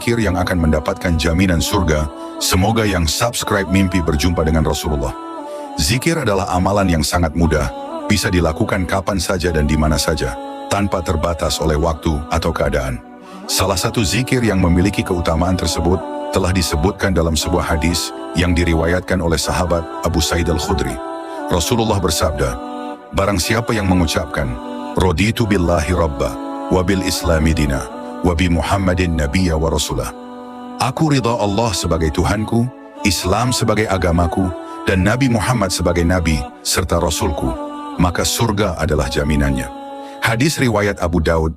zikir yang akan mendapatkan jaminan surga. Semoga yang subscribe mimpi berjumpa dengan Rasulullah. Zikir adalah amalan yang sangat mudah, bisa dilakukan kapan saja dan di mana saja, tanpa terbatas oleh waktu atau keadaan. Salah satu zikir yang memiliki keutamaan tersebut telah disebutkan dalam sebuah hadis yang diriwayatkan oleh sahabat Abu Sa'id Al-Khudri. Rasulullah bersabda, barang siapa yang mengucapkan, Raditu billahi rabba, wa bil islami dina, wa bi Muhammadin nabiyya wa rasulah. Aku ridha Allah sebagai Tuhanku, Islam sebagai agamaku, dan Nabi Muhammad sebagai Nabi serta Rasulku, maka surga adalah jaminannya. Hadis riwayat Abu Daud